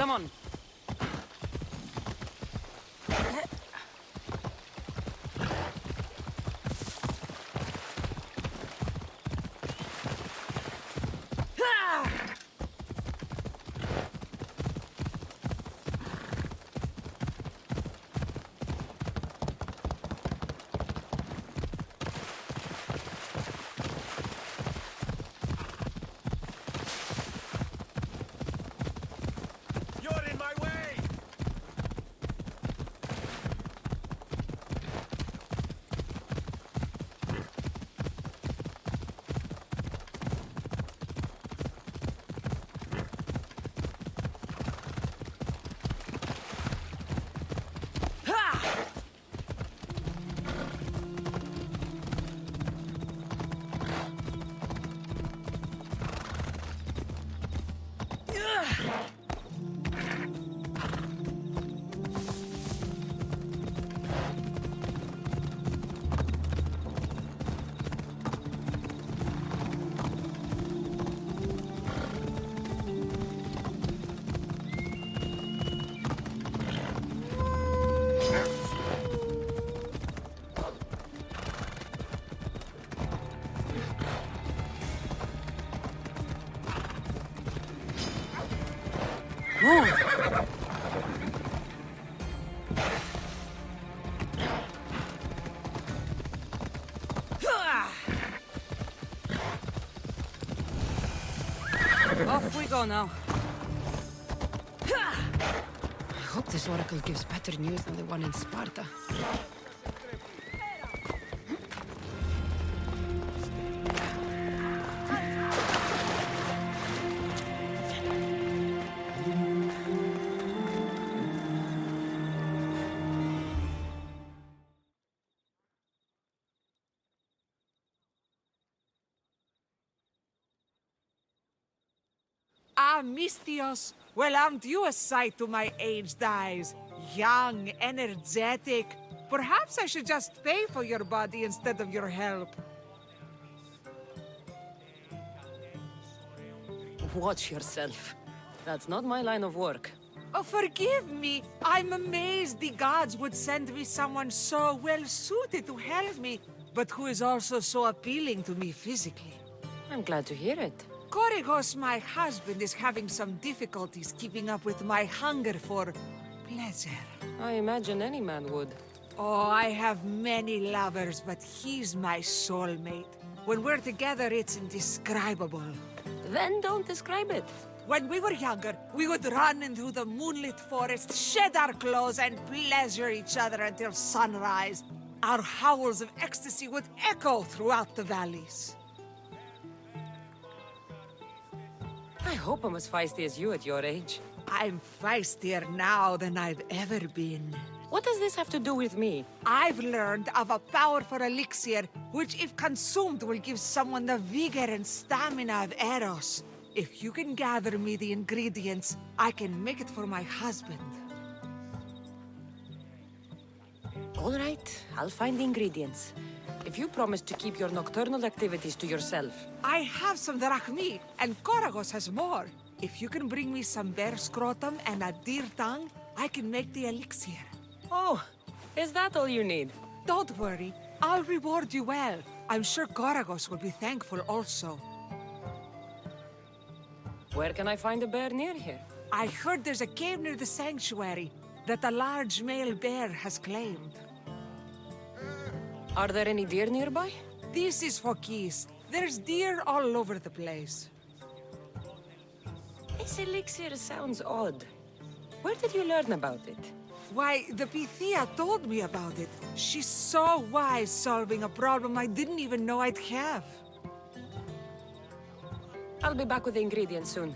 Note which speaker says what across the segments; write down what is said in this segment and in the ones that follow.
Speaker 1: come on. Off we go now.
Speaker 2: I hope this oracle gives better news than the one in Sparta.
Speaker 3: Ah, Mistios, well, aren't you a sight to my aged eyes? Young, energetic. Perhaps I should just pay for your body instead of your help.
Speaker 1: Watch yourself. That's not my line of work.
Speaker 3: Oh, forgive me. I'm amazed the gods would send me someone so well-suited to help me, but who is also so appealing to me physically.
Speaker 1: I'm glad to hear it.
Speaker 3: Korygos, my husband, is having some difficulties keeping up with my hunger for pleasure.
Speaker 1: I imagine any man would.
Speaker 3: Oh, I have many lovers, but he's my soulmate. When we're together, it's indescribable.
Speaker 1: Then don't describe it.
Speaker 3: When we were younger, we would run into the moonlit forest, shed our clothes, and pleasure each other until sunrise. Our howls of ecstasy would echo throughout the valleys.
Speaker 1: I hope I'm as feisty as you at your age.
Speaker 3: I'm feistier now than I've ever been.
Speaker 1: What does this have to do with me?
Speaker 3: I've learned of a powerful elixir, which if consumed will give someone the vigor and stamina of Eros. If you can gather me the ingredients, I can make it for my husband.
Speaker 1: All right, I'll find the ingredients. If you promise to keep your nocturnal activities to yourself.
Speaker 3: I have some drachmi, and Korygos has more. If you can bring me some bear scrotum and a deer tongue, I can make the elixir.
Speaker 1: Oh, is that all you need?
Speaker 3: Don't worry, I'll reward you well. I'm sure Korygos will be thankful also.
Speaker 1: Where can I find a bear near here?
Speaker 3: I heard there's a cave near the sanctuary that a large male bear has claimed.
Speaker 1: Are there any deer nearby?
Speaker 3: This is for keys. There's deer all over the place.
Speaker 1: This elixir sounds odd. Where did you learn about it?
Speaker 3: Why, the Pythia told me about it. She's so wise solving a problem I didn't even know I'd have.
Speaker 1: I'll be back with the ingredients soon.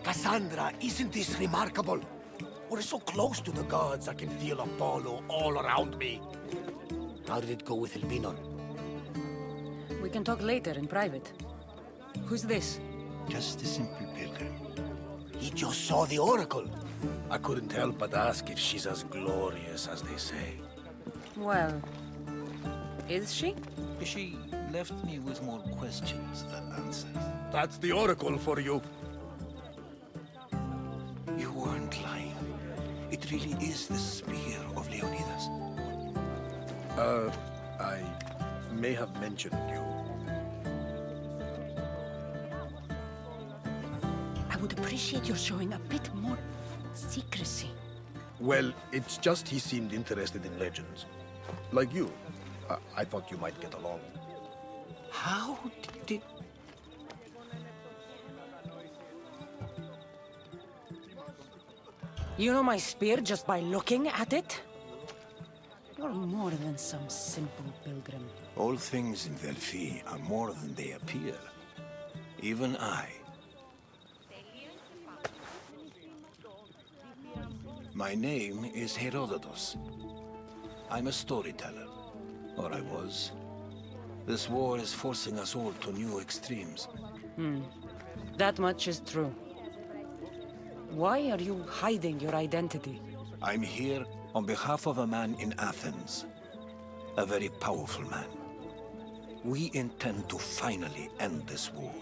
Speaker 4: Cassandra, isn't this remarkable? We're so close to the gods, I can feel Apollo all around me. How did it go with Elpinor?
Speaker 1: We can talk later in private. Who's this?
Speaker 5: Just a simple pilgrim.
Speaker 4: He just saw the oracle. I couldn't help but ask if she's as glorious as they say.
Speaker 1: Well, is she?
Speaker 5: She left me with more questions than answers.
Speaker 4: That's the oracle for you.
Speaker 5: You weren't lying. It really is the spear of Leonidas.
Speaker 4: I may have mentioned you.
Speaker 2: I would appreciate your showing a bit more secrecy.
Speaker 4: Well, it's just he seemed interested in legends. Like you. I thought you might get along.
Speaker 5: How did...
Speaker 1: You know my spear just by looking at it?
Speaker 2: You're more than some simple pilgrim.
Speaker 5: All things in Delphi are more than they appear. Even I. My name is Herodotus. I'm a storyteller. Or I was. This war is forcing us all to new extremes.
Speaker 1: That much is true. Why are you hiding your identity?
Speaker 5: I'm here on behalf of a man in Athens. A very powerful man. We intend to finally end this war.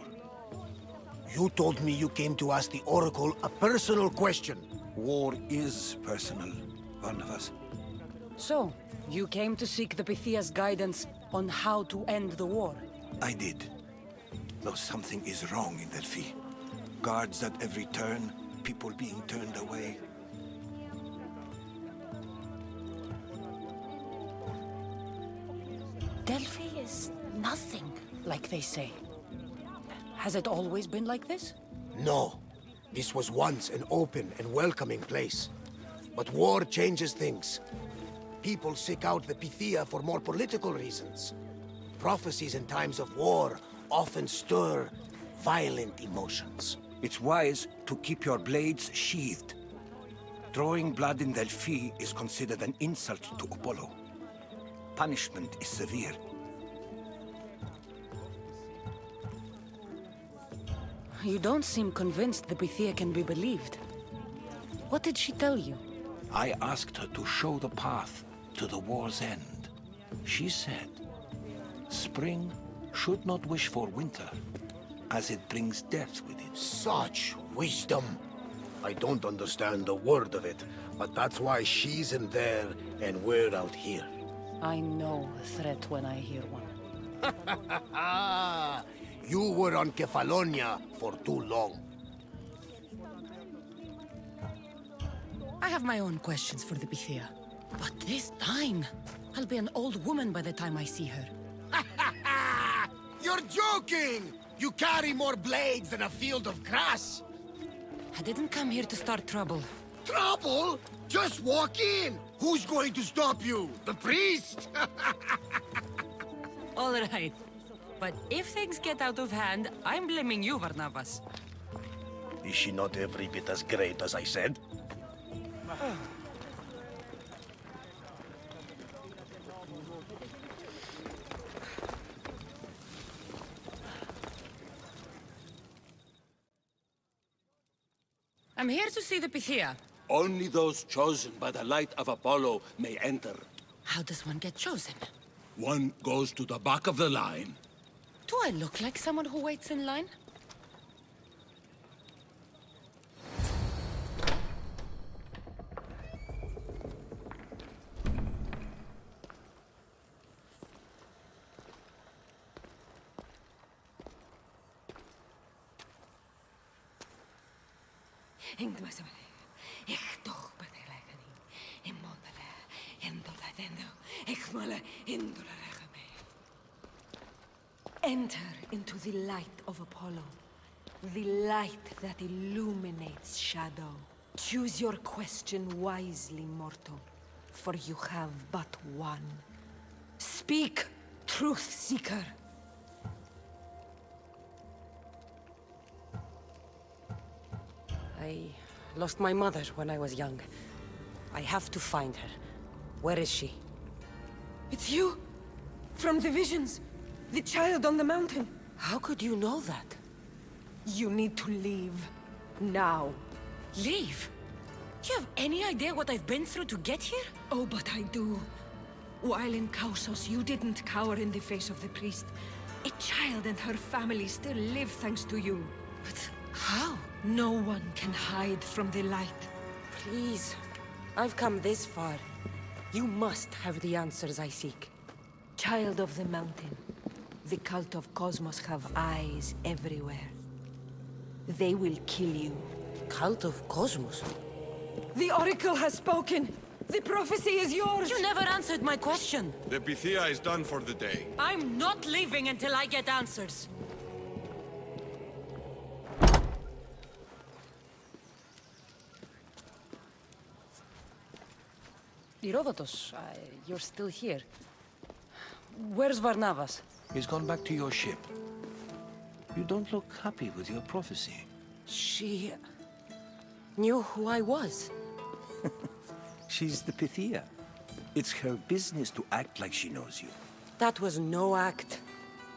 Speaker 4: You told me you came to ask the oracle a personal question.
Speaker 5: War is personal, Barnabas.
Speaker 1: So, you came to seek the Pythia's guidance on how to end the war?
Speaker 5: I did. Though something is wrong in Delphi. Guards at every turn, people being turned away.
Speaker 2: Delphi is nothing,
Speaker 1: Like they say. Has it always been like this?
Speaker 4: No. This was once an open and welcoming place. But war changes things. People seek out the Pythia for more political reasons. Prophecies in times of war often stir violent emotions.
Speaker 5: It's wise to keep your blades sheathed. Drawing blood in Delphi is considered an insult to Apollo. Punishment is severe.
Speaker 1: You don't seem convinced the Pythia can be believed. What did she tell you?
Speaker 5: I asked her to show the path to the war's end. She said, spring should not wish for winter, as it brings death with it.
Speaker 4: Such wisdom. I don't understand a word of it, but that's why she's in there and we're out here.
Speaker 1: I know a threat when I hear one.
Speaker 4: You were on Kefalonia for too long.
Speaker 1: I have my own questions for the Bithia. But this Dine, I'll be an old woman by the time I see her.
Speaker 4: You're joking! You carry more blades than a field of grass.
Speaker 1: I didn't come here to start trouble.
Speaker 4: Trouble? Just walk in! Who's going to stop you? The priest?
Speaker 1: All right. But if things get out of hand, I'm blaming you, Varnavas.
Speaker 4: Is she not every bit as great as I said?
Speaker 1: I'm here to see the Pythia.
Speaker 6: Only those chosen by the light of Apollo may enter.
Speaker 1: How does one get chosen?
Speaker 6: One goes to the back of the line.
Speaker 1: Do I look like someone who waits in line?
Speaker 7: Enter into the light of Apollo, the light that illuminates shadow. Choose your question wisely, mortal, for you have but one. Speak, truth seeker.
Speaker 1: I lost my mother when I was young. I have to find her. Where is she?
Speaker 7: It's you! From the visions! The child on the mountain!
Speaker 1: How could you know that?
Speaker 7: You need to leave. Now.
Speaker 1: Leave? Do you have any idea what I've been through to get here?
Speaker 7: Oh, but I do. While in Kausos, you didn't cower in the face of the priest. A child and her family still live thanks to you.
Speaker 1: But how?
Speaker 7: No one can hide from the light.
Speaker 1: Please. I've come this far. You must have the answers I seek.
Speaker 7: Child of the mountain, the cult of Cosmos have eyes everywhere. They will kill you.
Speaker 1: Cult of Cosmos?
Speaker 7: The Oracle has spoken! The prophecy is yours!
Speaker 1: You never answered my question!
Speaker 8: The Pythia is done for the day.
Speaker 1: I'm not leaving until I get answers! Herodotus, you're still here. Where's Varnavas?
Speaker 5: He's gone back to your ship. You don't look happy with your prophecy.
Speaker 1: She knew who I was.
Speaker 5: She's the Pythia. It's her business to act like she knows you.
Speaker 1: That was no act.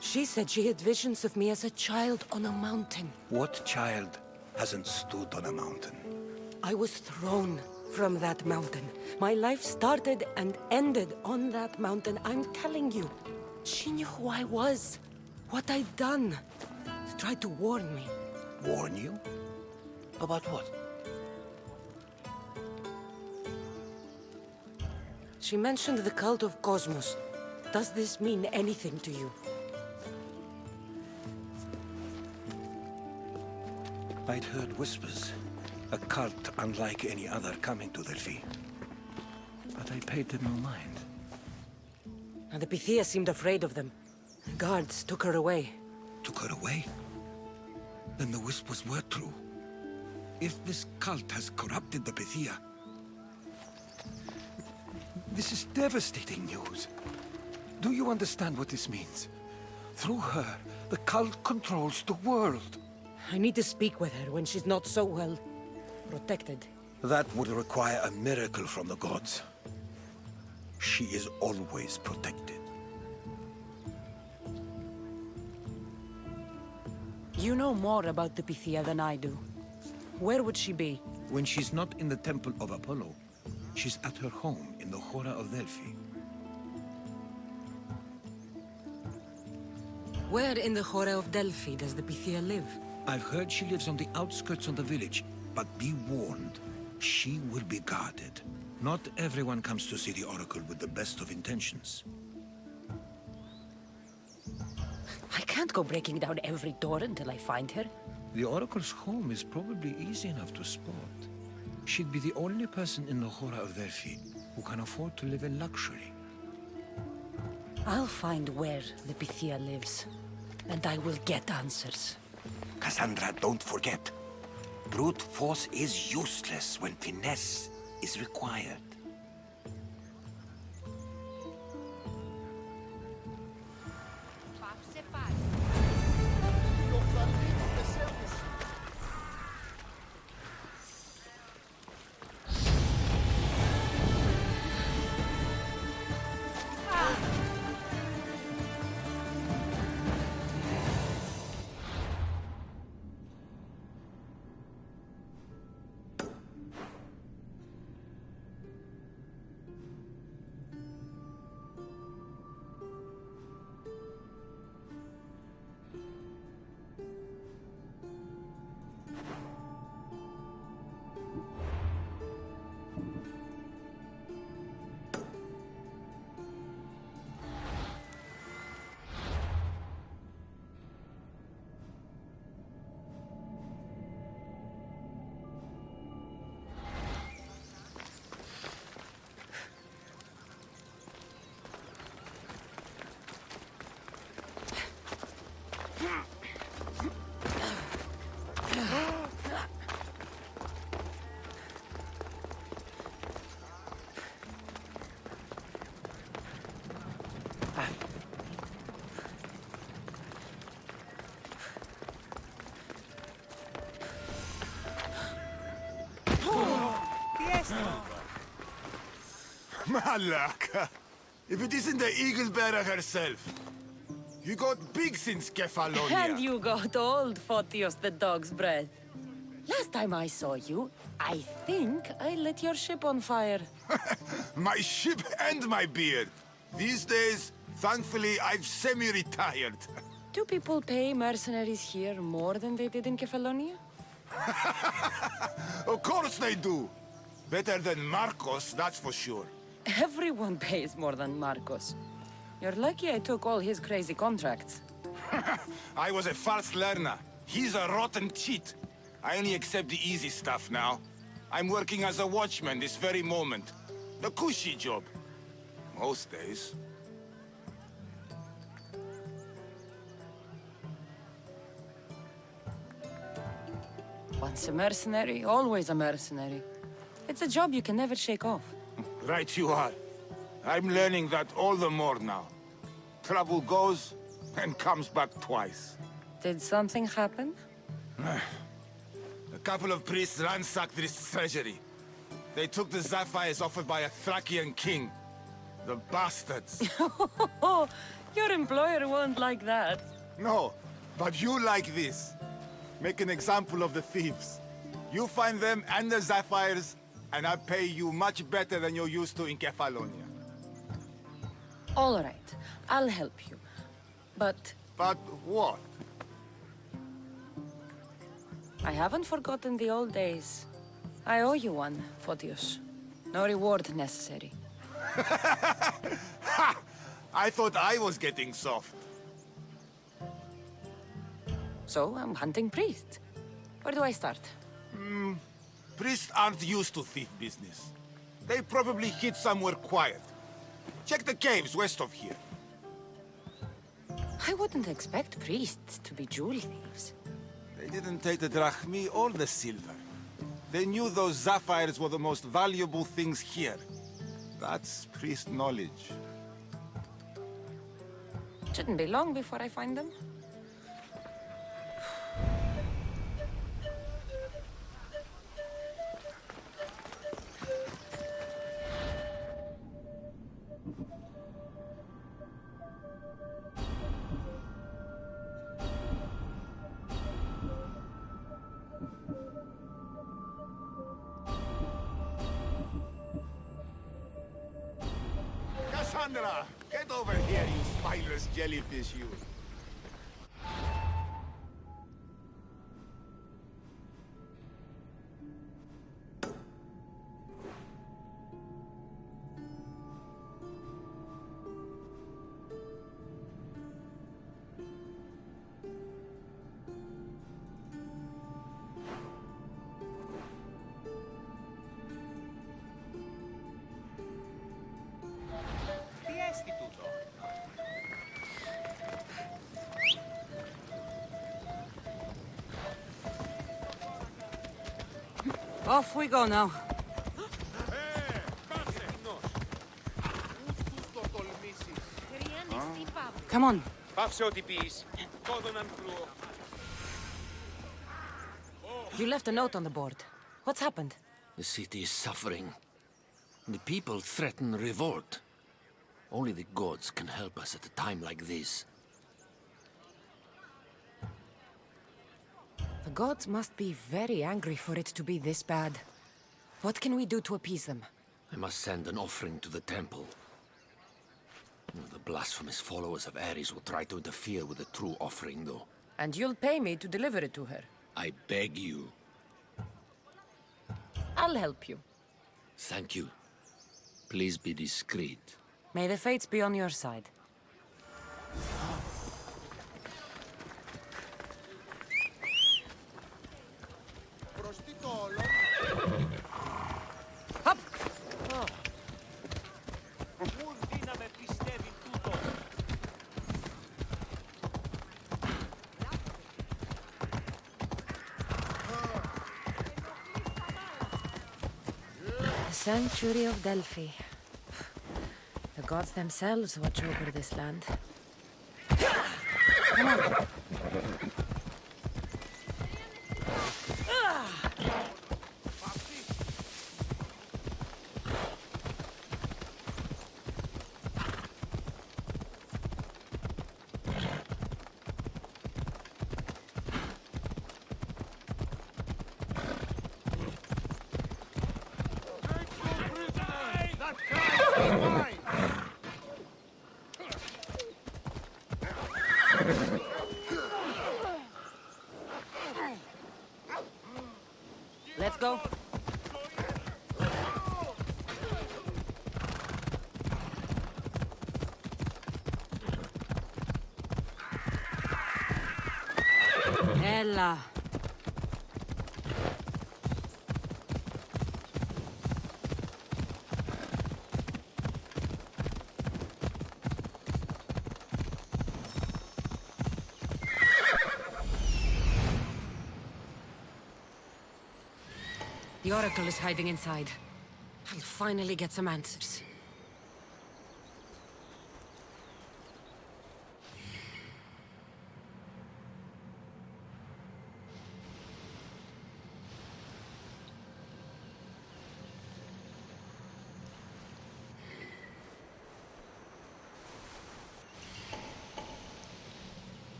Speaker 1: She said she had visions of me as a child on a mountain.
Speaker 5: What child hasn't stood on a mountain?
Speaker 1: I was thrown from that mountain. My life started and ended on that mountain, I'm telling you. She knew who I was, what I'd done. She tried to warn me.
Speaker 5: Warn you? About what?
Speaker 1: She mentioned the cult of Cosmos. Does this mean anything to you?
Speaker 5: I'd heard whispers. A cult unlike any other coming to Delphi. But I paid them no mind.
Speaker 1: And the Pythia seemed afraid of them. Guards took her away.
Speaker 5: Took her away? Then the whispers were true. If this cult has corrupted the Pythia... This is devastating news. Do you understand what this means? Through her, the cult controls the world.
Speaker 1: I need to speak with her when she's not so well protected.
Speaker 5: That would require a miracle from the gods. She is always protected.
Speaker 1: You know more about the Pythia than I do. Where would she be?
Speaker 5: When she's not in the temple of Apollo, she's at her home in the Hora of Delphi.
Speaker 1: Where in the Hora of Delphi does the Pythia live?
Speaker 5: I've heard she lives on the outskirts of the village, But be warned, she will be guarded. Not everyone comes to see the Oracle with the best of intentions.
Speaker 1: I can't go breaking down every door until I find her.
Speaker 5: The Oracle's home is probably easy enough to spot. She'd be the only person in the Hora of Verfi who can afford to live in luxury.
Speaker 1: I'll find where the Pythia lives, and I will get answers.
Speaker 9: Cassandra, don't forget. Brute force is useless when finesse is required.
Speaker 10: Malaka! If it isn't the Eagle Bearer herself. You got big since Kefalonia.
Speaker 1: And you got old, Photios the dog's breath. Last time I saw you, I think I lit your ship on fire.
Speaker 10: My ship and my beard. These days, thankfully, I've semi-retired.
Speaker 1: Do people pay mercenaries here more than they did in Kefalonia?
Speaker 10: Of course they do. Better than Marcos, that's for sure.
Speaker 1: Everyone pays more than Marcos. You're lucky I took all his crazy contracts.
Speaker 10: I was a fast learner. He's a rotten cheat. I only accept the easy stuff now. I'm working as a watchman this very moment. The cushy job. Most days.
Speaker 1: Once a mercenary, always a mercenary. It's a job you can never shake off.
Speaker 10: Right you are. I'm learning that all the more now. Trouble goes and comes back twice.
Speaker 1: Did something happen?
Speaker 10: A couple of priests ransacked this treasury. They took the sapphires offered by a Thracian king. The bastards.
Speaker 1: Your employer won't like that.
Speaker 10: No, but you like this. Make an example of the thieves. You find them and the sapphires, and I pay you much better than you're used to in Kefalonia.
Speaker 1: All right, I'll help you. But
Speaker 10: But what?
Speaker 1: I haven't forgotten the old days. I owe you one, Photios. No reward necessary.
Speaker 10: Ha! I thought I was getting soft.
Speaker 1: So I'm hunting priests. Where do I start?
Speaker 10: Priests aren't used to thief business. They probably hid somewhere quiet. Check the caves west of here.
Speaker 1: I wouldn't expect priests to be jewel thieves.
Speaker 10: They didn't take the drachmi or the silver. They knew those sapphires were the most valuable things here. That's priest knowledge.
Speaker 1: Shouldn't be long before I find them.
Speaker 10: Cassandra, get over here, you spineless jellyfish, you.
Speaker 1: Off we go now. Come on. You left a note on the board. What's happened?
Speaker 6: The city is suffering. The people threaten revolt. Only the gods can help us at a time like this.
Speaker 2: The gods must be very angry for it to be this bad. What can we do to appease them?
Speaker 6: I must send an offering to the temple. The blasphemous followers of Ares will try to interfere with the true offering, though.
Speaker 2: And you'll pay me to deliver it to her.
Speaker 6: I beg you.
Speaker 2: I'll help you.
Speaker 6: Thank you. Please be discreet.
Speaker 2: May the fates be on your side.
Speaker 1: Up!
Speaker 2: The Sanctuary of Delphi. The gods themselves watch over this land. Come on.
Speaker 1: Let's go. Ella.
Speaker 2: The Oracle is hiding inside. I'll finally get some answers.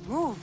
Speaker 1: Move.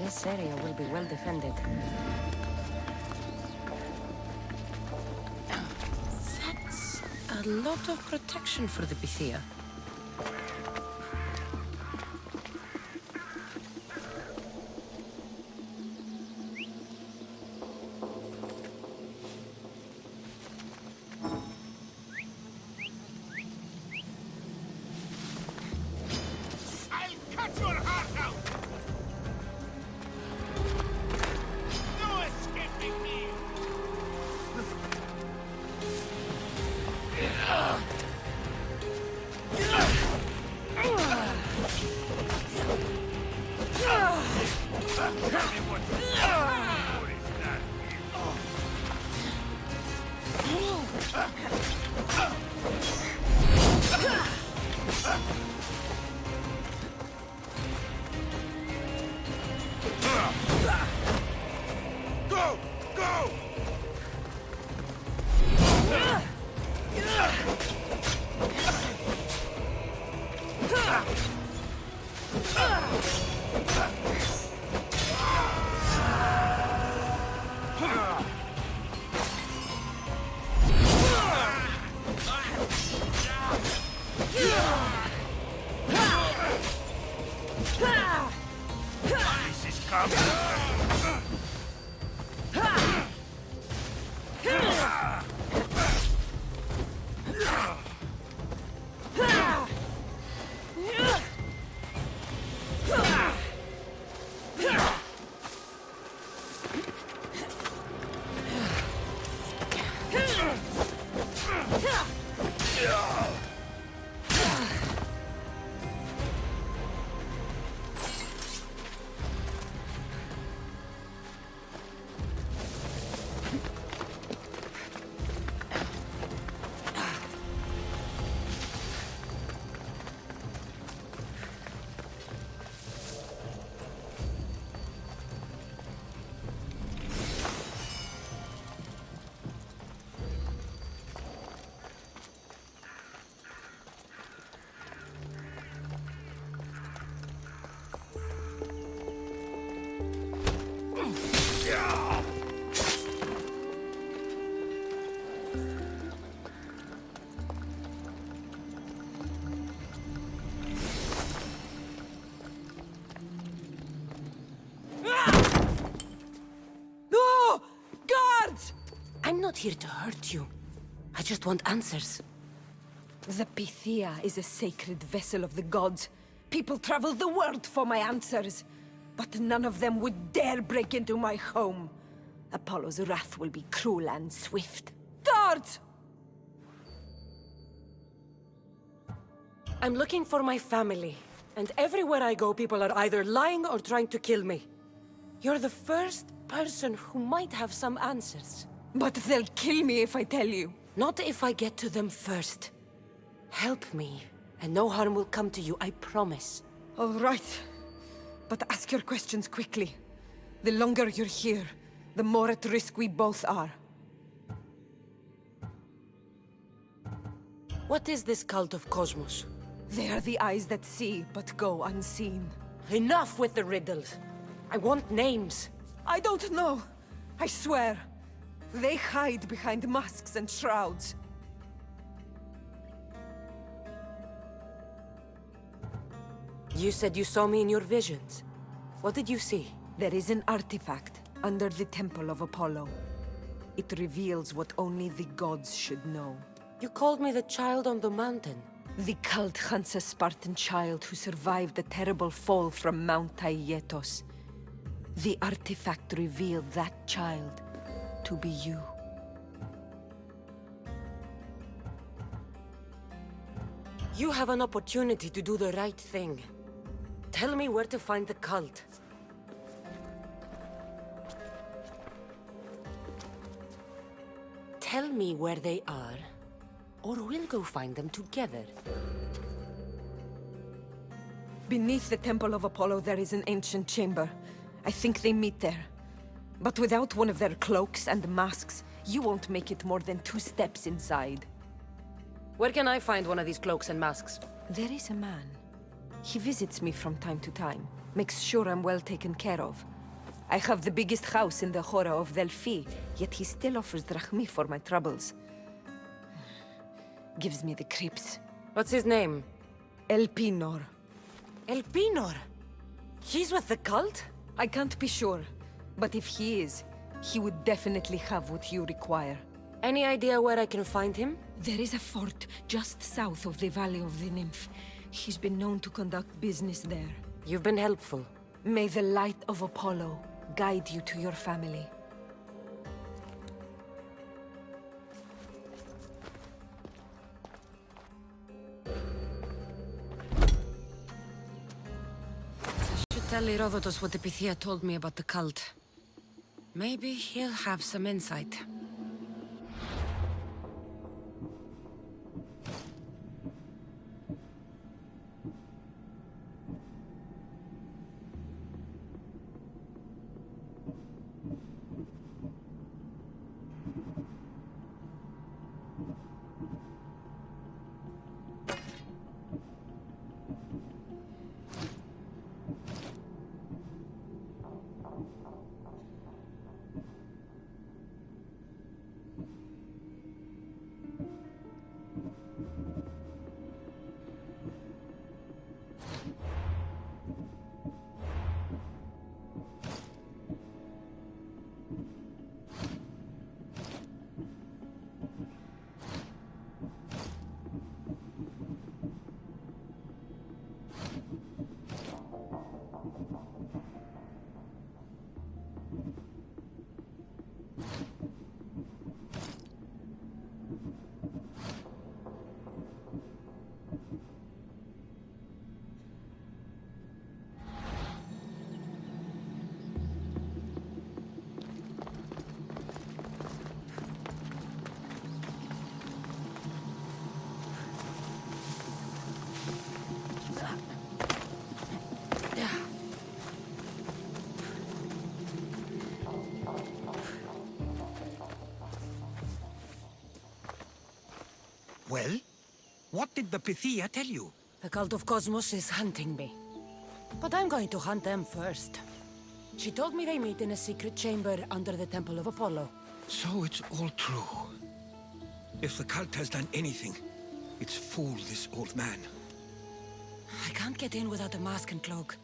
Speaker 2: This area will be well defended. A lot of protection for the Pythia.
Speaker 10: I'll cut your heart out! No escaping me! Go! Go! This is coming!
Speaker 1: No! Guards! I'm not here to hurt you. I just want answers.
Speaker 7: The Pythia is a sacred vessel of the gods. People travel the world for my answers. But none of them would dare break into my home. Apollo's wrath will be cruel and swift. Guards!
Speaker 1: I'm looking for my family. And everywhere I go, people are either lying or trying to kill me. You're the first person who might have some answers.
Speaker 7: But they'll kill me if I tell you.
Speaker 1: Not if I get to them first. Help me, and no harm will come to you, I promise.
Speaker 7: All right. But ask your questions quickly. The longer you're here, the more at risk we both are.
Speaker 1: What is this cult of Cosmos?
Speaker 7: They are the eyes that see, but go unseen.
Speaker 1: Enough with the riddles. I want names.
Speaker 7: I don't know. I swear. They hide behind masks and shrouds.
Speaker 1: You said you saw me in your visions. What did you see?
Speaker 7: There is an artifact under the Temple of Apollo. It reveals what only the gods should know.
Speaker 1: You called me the child on the mountain.
Speaker 7: The cult hunts a Spartan child who survived the terrible fall from Mount Taygetos. The artifact revealed that child to be you.
Speaker 1: You have an opportunity to do the right thing. Tell me where to find the cult. Tell me where they are, or we'll go find them together.
Speaker 7: Beneath the Temple of Apollo there is an ancient chamber. I think they meet there. But without one of their cloaks and masks, you won't make it more than 2 steps inside.
Speaker 1: Where can I find one of these cloaks and masks?
Speaker 7: There is a man. He visits me from time to time, makes sure I'm well taken care of. I have the biggest house in the Hora of Delphi, yet he still offers drachmi for my troubles. Gives me the creeps.
Speaker 2: What's his name?
Speaker 7: Elpinor.
Speaker 2: Elpinor? He's with the cult?
Speaker 7: I can't be sure, but if he is, he would definitely have what you require.
Speaker 2: Any idea where I can find him?
Speaker 7: There is a fort just south of the Valley of the Nymph. He's been known to conduct business there.
Speaker 2: You've been helpful.
Speaker 7: May the light of Apollo guide you to your family.
Speaker 2: I should tell Herodotus what the Pythia told me about the cult. Maybe he'll have some insight.
Speaker 9: Well, what did the Pythia tell you?
Speaker 2: The cult of Cosmos is hunting me. But I'm going to hunt them first. She told me they meet in a secret chamber under the Temple of Apollo.
Speaker 9: So it's all true. If the cult has done anything, it's fooled this old man.
Speaker 2: I can't get in without a mask and cloak.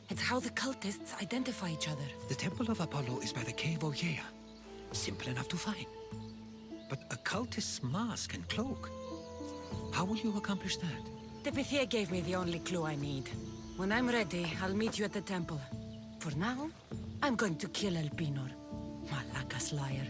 Speaker 2: It's how the cultists identify each other.
Speaker 9: The Temple of Apollo is by the Cave Ogyea. Simple enough to find. But a cultist's mask and cloak? How will you accomplish that?
Speaker 2: The Pythia gave me the only clue I need. When I'm ready, I'll meet you at the temple. For now, I'm going to kill Elpinor. Malaka's liar.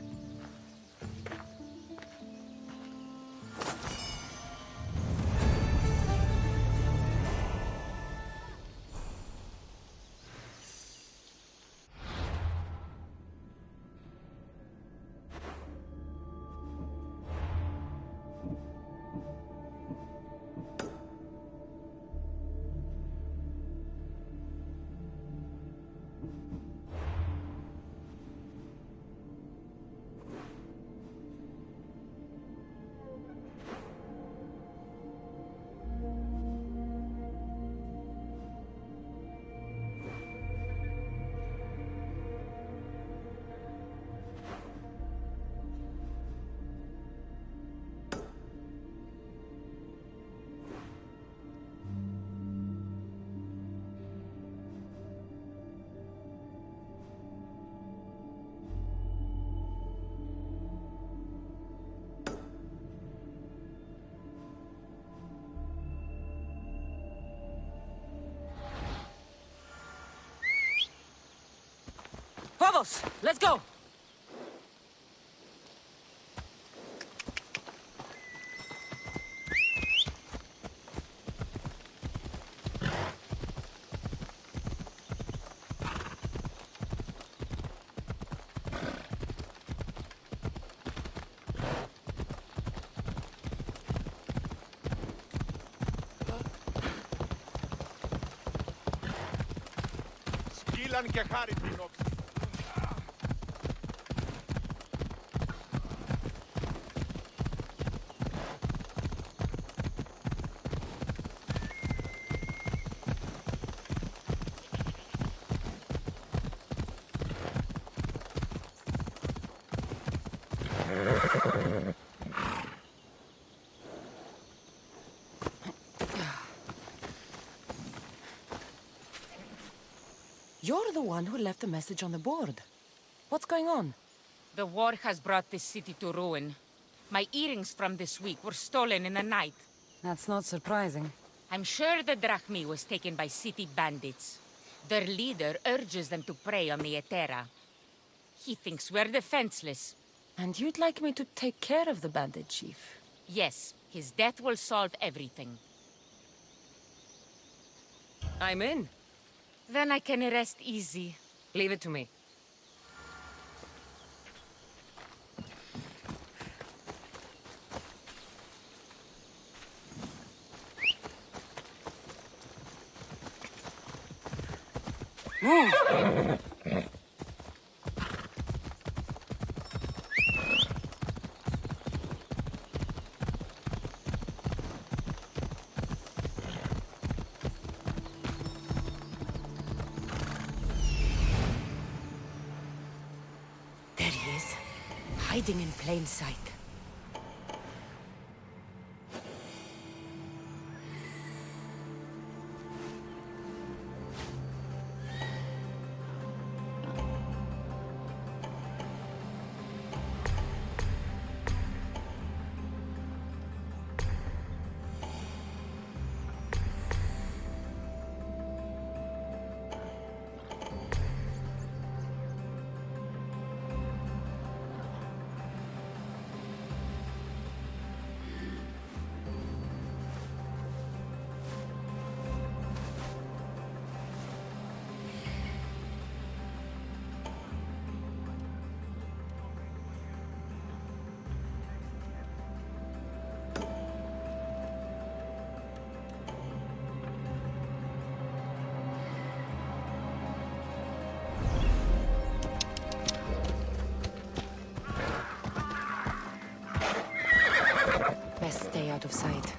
Speaker 2: Vamos! Let's go!
Speaker 10: Σκύλαν και χάρη την όψη.
Speaker 2: You're the one who left the message on the board. What's going on?
Speaker 11: The war has brought this city to ruin. My earrings from this week were stolen in a night.
Speaker 2: That's not surprising.
Speaker 11: I'm sure the drachmi was taken by city bandits. Their leader urges them to prey on the Etera. He thinks we're defenseless.
Speaker 2: And you'd like me to take care of the bandit chief?
Speaker 11: Yes, his death will solve everything.
Speaker 2: I'm in.
Speaker 11: Then I can rest easy.
Speaker 2: Leave it to me. Move!
Speaker 11: There he is, hiding in plain sight.
Speaker 2: Best stay out of sight.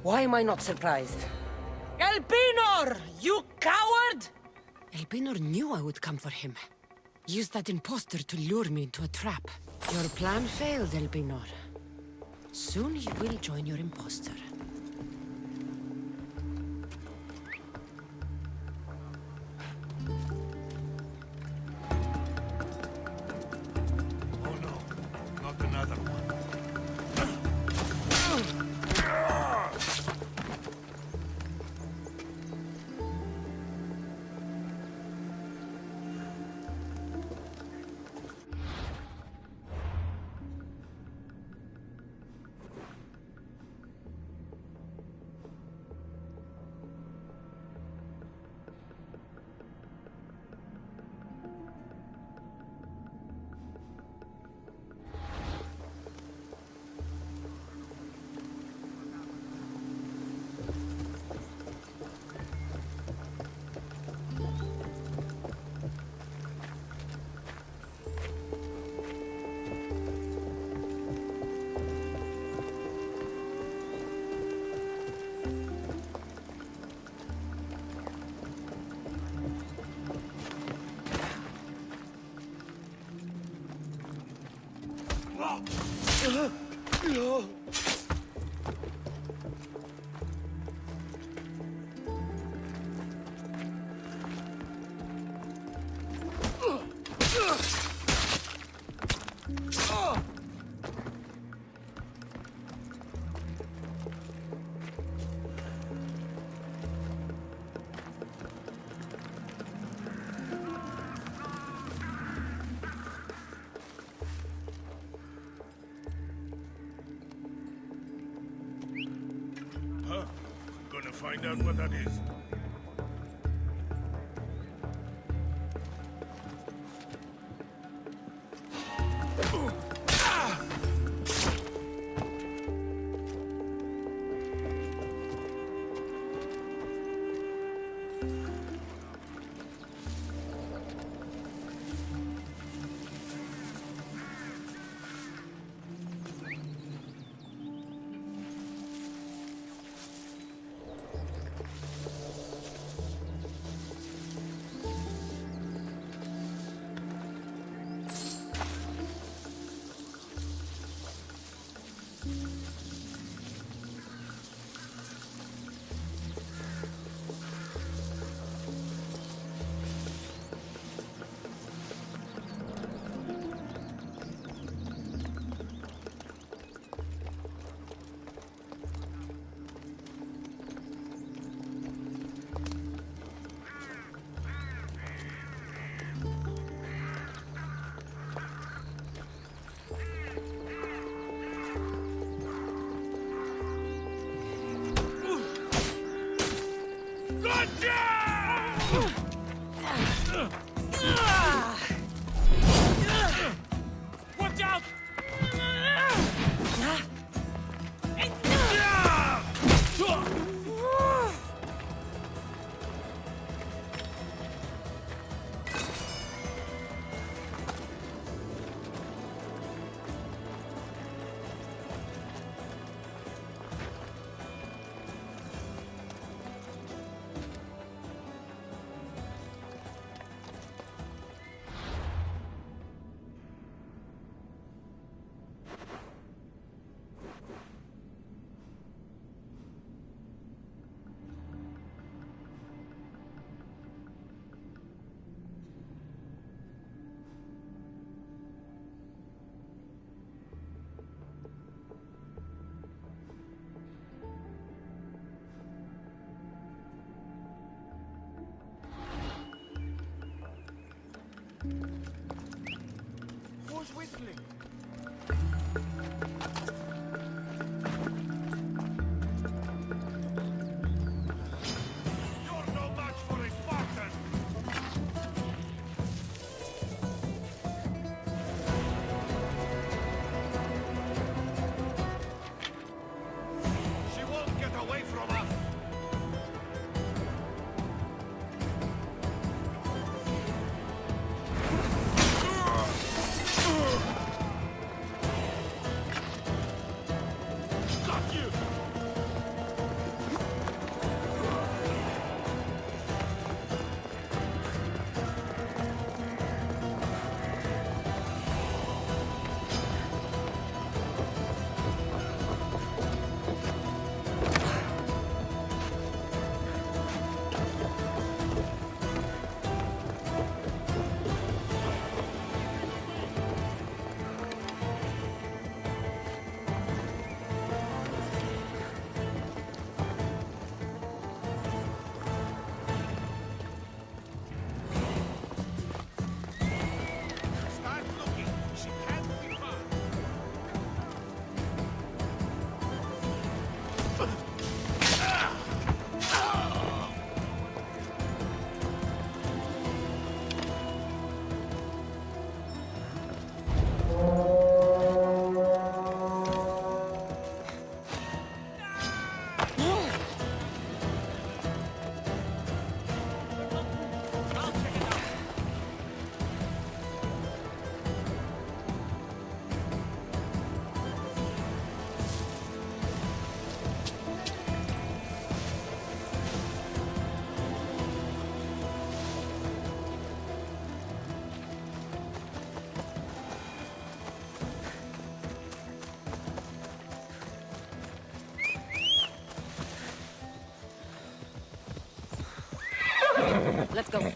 Speaker 1: Why am I not surprised? Elpinor! You coward!
Speaker 2: Elpinor knew I would come for him. Used that imposter to lure me into a trap. Your plan failed, Elpinor. Soon you will join your imposter.
Speaker 10: Oh no, not another one.
Speaker 12: Huh? Gonna find out what that is. Watch out! Who's whistling? You're no match for a Spartan! She won't get away from us! Got you! Start looking. She can't be far.
Speaker 2: Let's go.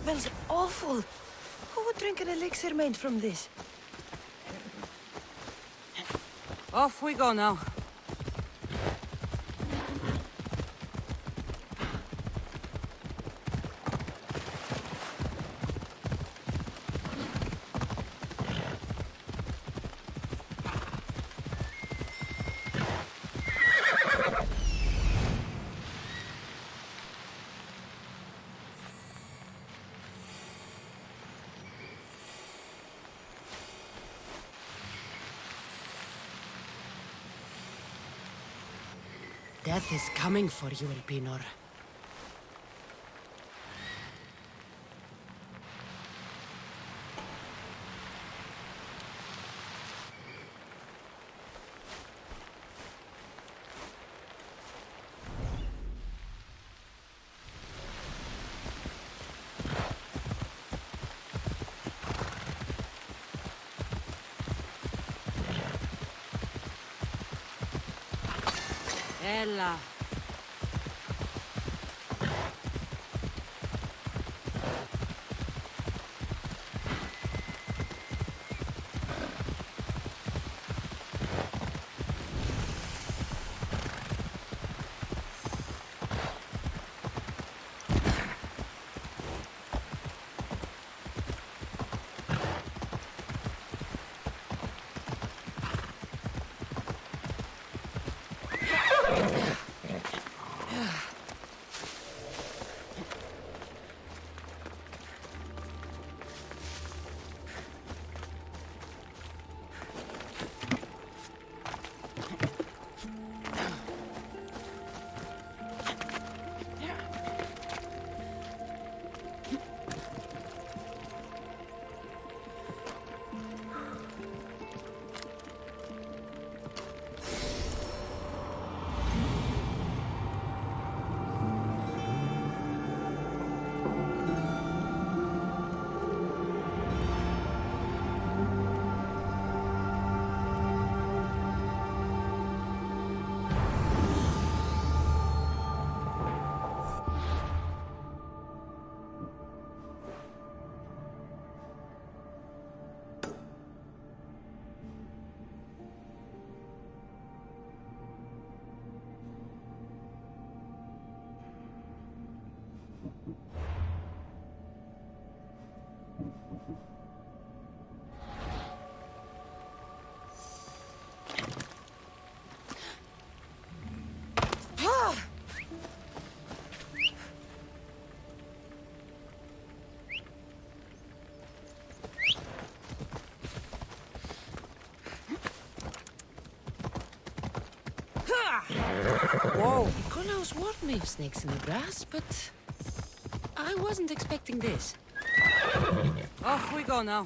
Speaker 2: smells awful. Who would drink an elixir made from this?
Speaker 1: Off we go now.
Speaker 2: Death is coming for you, Elpinor.
Speaker 1: Ella.
Speaker 2: Whoa! Nikolaos warned me of snakes in the grass, but I wasn't expecting this.
Speaker 1: Off we go now.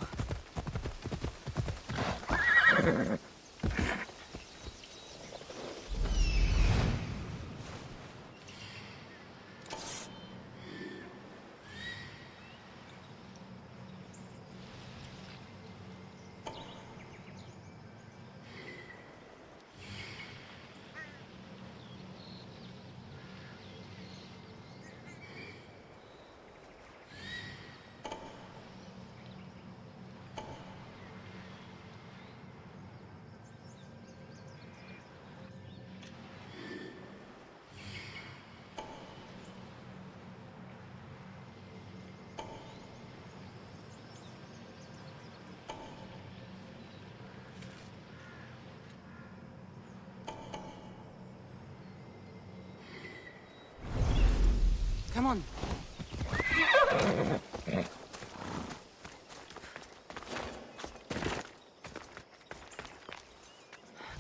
Speaker 1: Come on.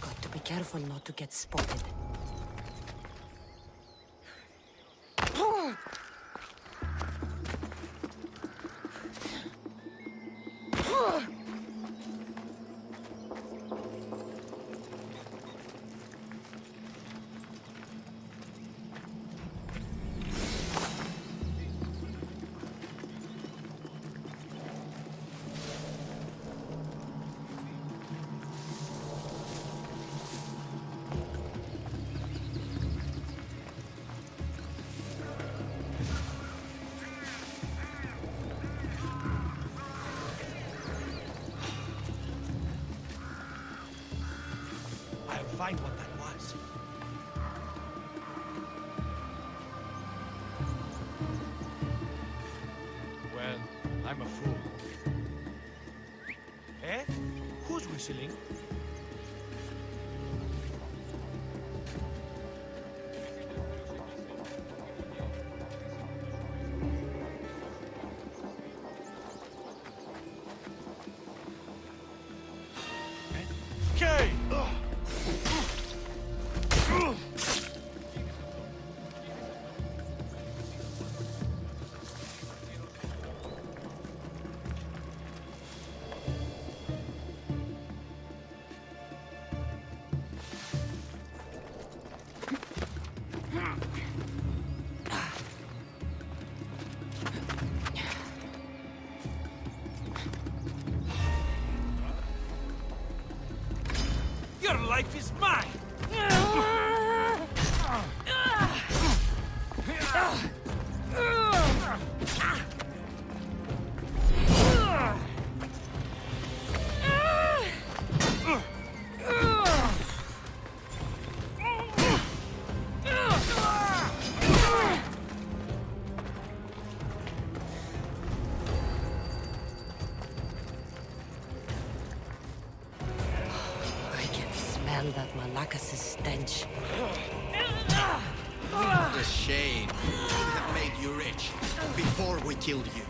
Speaker 1: Got to be careful not to get spotted.
Speaker 12: find what that was. Well, I'm a fool. Eh? Who's whistling? Okay! Your life is mine!
Speaker 2: I can smell that Malakas's stench.
Speaker 13: What a shame. We would have made you rich before we killed you.